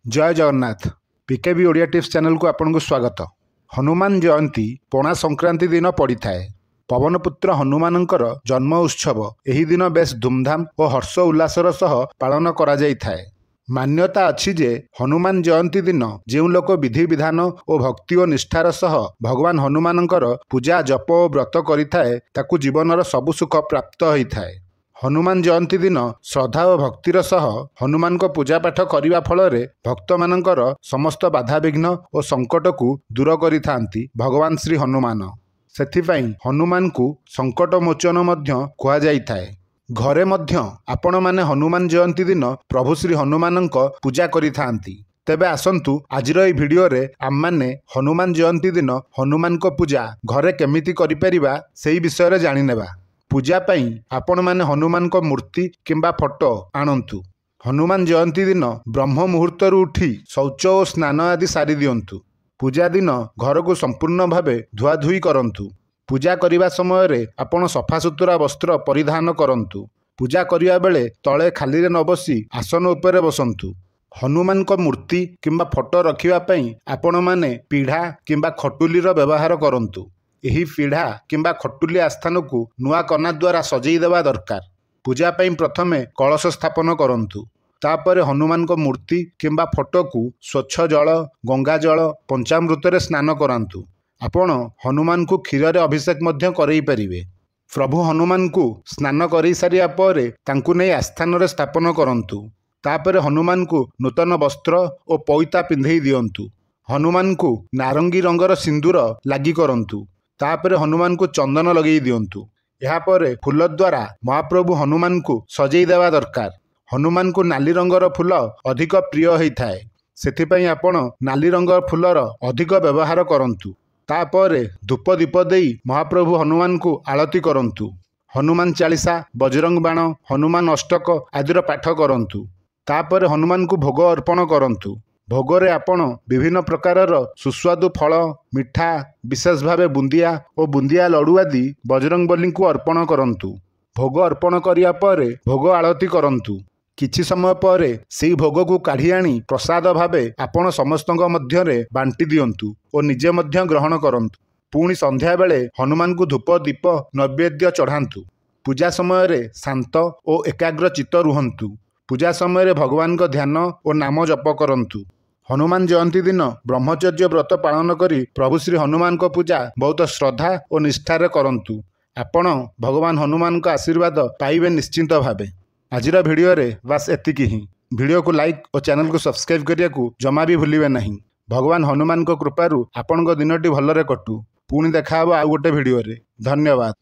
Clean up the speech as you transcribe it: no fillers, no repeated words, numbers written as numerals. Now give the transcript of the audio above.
जय Jagannath. PKb Odia tips channel को आपन को स्वागत। हनुमान जयंती पणा संक्रांति दिन पड़ी थाए। पवनपुत्र हनुमानंकर जन्म उत्सव एही दिन बेस धूमधाम और हर्ष उल्लासर सह पालन करा जाई थाए। मान्यता अछि जे हनुमान जयंती दिन जो लोक विधि विधान और भक्ति और निष्ठार सह भगवान हनुमानंकर पूजा जप और व्रत करिथाए ताकू जीवनर सबु सुख प्राप्त होइथाए। हनुमान जयंती दिन श्रद्धा और भक्तिर सह हनुमान को पूजा पाठ करने फल भक्त मानकर समस्त बाधाविघ्न और संकट को दूर करिथांती भगवान श्री हनुमान। सेथिपाई हनुमान को संकट मोचन मध्य कुहा जाइथाए। घरे मध्य आपण माने हनुमान जयंती दिन प्रभु श्री हनुमान पूजा करिथांती। तेबे आसंतु आजिर एई भिडियो रे आम माने हनुमान जयंती दिन हनुमान को पूजा घरे केमिति करि परिबा सेही विषय रे जानि नेबा। पूजा पाई आपण माने हनुमान को मूर्ति किंबा फोटो आणंतु। हनुमान जयंती दिन ब्रह्म मुहूर्त उठी शौच और स्नान आदि सारी दियंतु। पूजा दिन घर को संपूर्ण भावे धुआधुई करंतु। पूजा करिबा समय रे आपण सफासुतरा वस्त्र परिधान करंतु। पूजा करिया बेले तळे खाली रे न बसी आसन उपरे बसंतु। हनुमान को मूर्ति किंबा फोटो रखिबा पई आपण माने पीढ़ा किंबा खटुलीर व्यवहार करंतु। एही पीढ़ा किंबा खटुली आस्थान को नुआ कना द्वारा सजई देवा दरकार। पूजा पाई प्रथमे कलश स्थापन करंतु। तापर हनुमान को मूर्ति किंबा फोटो को स्वच्छ जल गंगा जल पंचामृत रे स्नान करांतु। आपण हनुमान को क्षीर रे अभिषेक मध्य करई परिबे। प्रभु हनुमान को स्नान करई सारिया परे तांकु नै आस्थान रे स्थापन करंतु। तापर हनुमान को नूतन वस्त्र और पईता पिंधई दियंतु। हनुमान को नारंगी रंगर सिंदूर लागी करंतु। तापर हनुमान को चंदन लगे दियंतु। यापर फूल द्वारा महाप्रभु हनुमान को सजई देवा दरकार। हनुमान को नाली रंगर फूल अधिक प्रिय होइथाए। सेथिपई आपण नाली रंगर फूलर अधिक व्यवहार करंतु। तापर धूप दीप देई महाप्रभु हनुमान को आरती करंतु। हनुमान चालीसा बजरंग बाण हनुमान अष्टक आदिर पाठ करंतु। तापर हनुमान को भोग अर्पण करंतु। भोगरे आपण विभिन्न प्रकारर सुस्वादु फल मिठा विशेष भावे बुंदिया और बुंदिया लडू आदि बजरंगबली को अर्पण करंतु। भोग अर्पण करिया परे भोग आरती करंतु। किछि समय परे सेही भोग को काढ़ी आनी प्रसाद भावे आपण समस्तक मध्यरे बांटी दियंतु और निजे मध्य ग्रहण करंतु। पुणी संध्या बेले हनुमान को धूप दीप नैवेद्य चढ़ांतु। पूजा समय रे शांत और एकाग्र चित्त रुहंतु। पूजा समय भगवान का ध्यान और नाम जप करंतु। हनुमान जयंती दिन ब्रह्मचर्य व्रत पालन करी प्रभु श्री हनुमान को पूजा बहुत श्रद्धा और निष्ठार करंतु। आपण भगवान हनुमान का आशीर्वाद पाइबे निश्चिंत भावे। आजिर भिडियो रे बस एतिकी ही। भिडियो को लाइक और चैनल को सब्सक्राइब करिया को जमा भी भूलिबे नहीं। भगवान हनुमान को कृपारु आपण को दिनटी भलरे कटू। पुणी देखा हबो आ गोटे भिडियो रे। धन्यवाद।